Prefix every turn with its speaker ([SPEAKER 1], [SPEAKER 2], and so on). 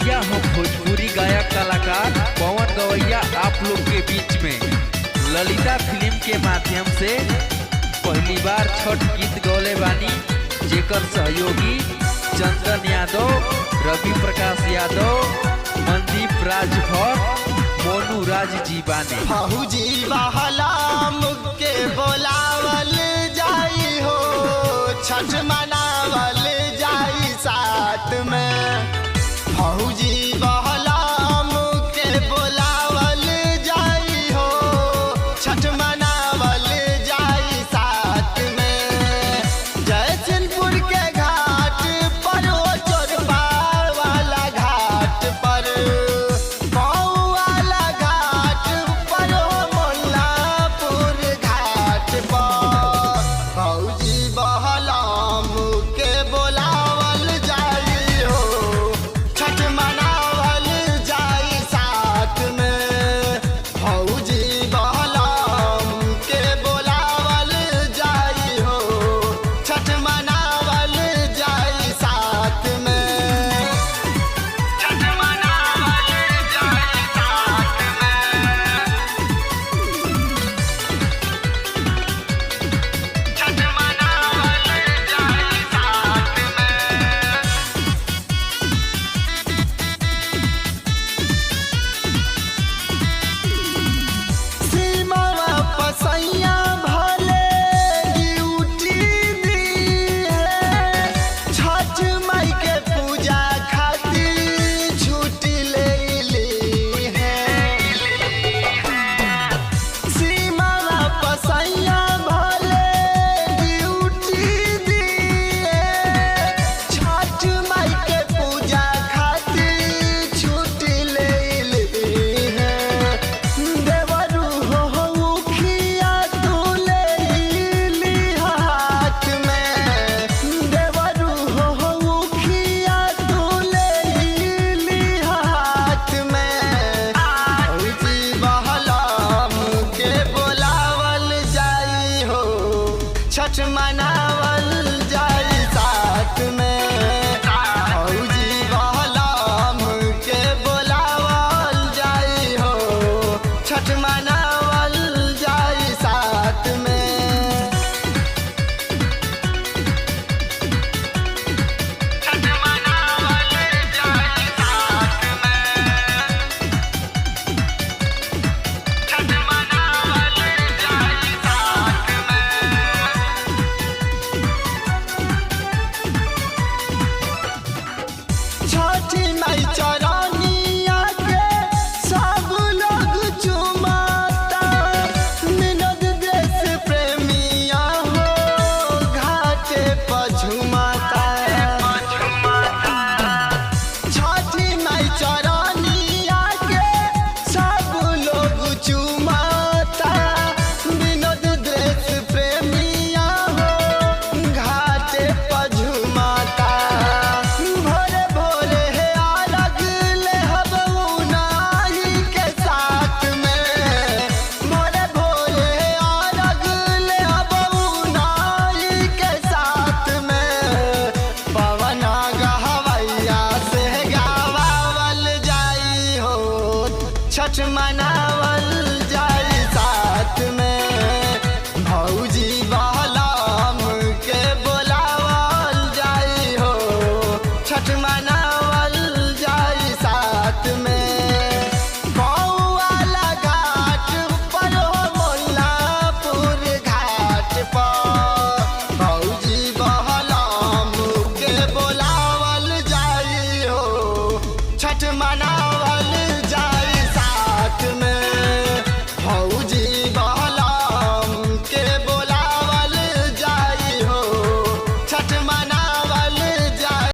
[SPEAKER 1] भैया हम भोजपुरी गायक कलाकार पवन गवैया आप लोग के बीच में ललिता फिल्म के माध्यम से पहली बार छठ गीत गौले बानी, जेकर सहयोगी चंदन यादव, रवि प्रकाश यादव, मनदीप राजभर, मोनू राज जी बानी।
[SPEAKER 2] फौजी बहलाम के बोलावल जाई हो, छठ मनावल जाई साथ में। फौजी बहलाम के बोलावल जाई हो, छठ मनावल जाई साथ में। जयसिंहपुर के घाट पर हो, चोरबा वाला घाट पर, मऊ वाला घाट पर हो, मोल्लापुर घाट पर। फौजी बहलाम के बोलावल जाई हो, छठ मनावल जाई साथ में। फौजी बहलाम के बोलावल जाई हो, छठ मनावल जाई साथ में। छठ मनावल जाई साथ में। छठ मनावल जाई साथ में। सीमा पसैया भले ड्यूटी दी है, छठ माई के पूजा खातिर छुट्टी ले ली है। सीमा पसैया भले ड्यूटी दी है, छठ माई के पूजा खातिर छुट्टी ले ली है। देवरू हो उखिया तू ले ली हाथ में, देवरू हो उखिया तू ले ली हाथ में। फौजी बहलाम के बोलावल जाई हो, छठ मनावल जाई साथ में। फौजी बहलाम के बोलावल जाई हो, छठ मनावल जाई साथ में। छठ मनावल जाई साथ में। छठ मनावल जाई साथ में। छठी माई चरनिया के सब लोग चुमाता, विनोद देश प्रेमिया हो, घाटे पर झुमाता। छठी माई चरनिया के सब लोग चुमाता, विनोद देश प्रेमिया हो, घाटे पर झुमाता। भोरे भोरे है अलग ले हब उनाही के साथ में, भोरे भोरे है अलग ले हब उनाही के साथ में। पवना गहवैया से गावावल जाई हो, छठ मनावल जाई साथ में। भौजी बहलाम के बोलावल जाई हो, छठ मनावल जाई साथ में। मऊ वाला घाट पर हो, मोल्लापुर घाट पर। फौजी बहलाम के बोलावल जाई हो, छठ मना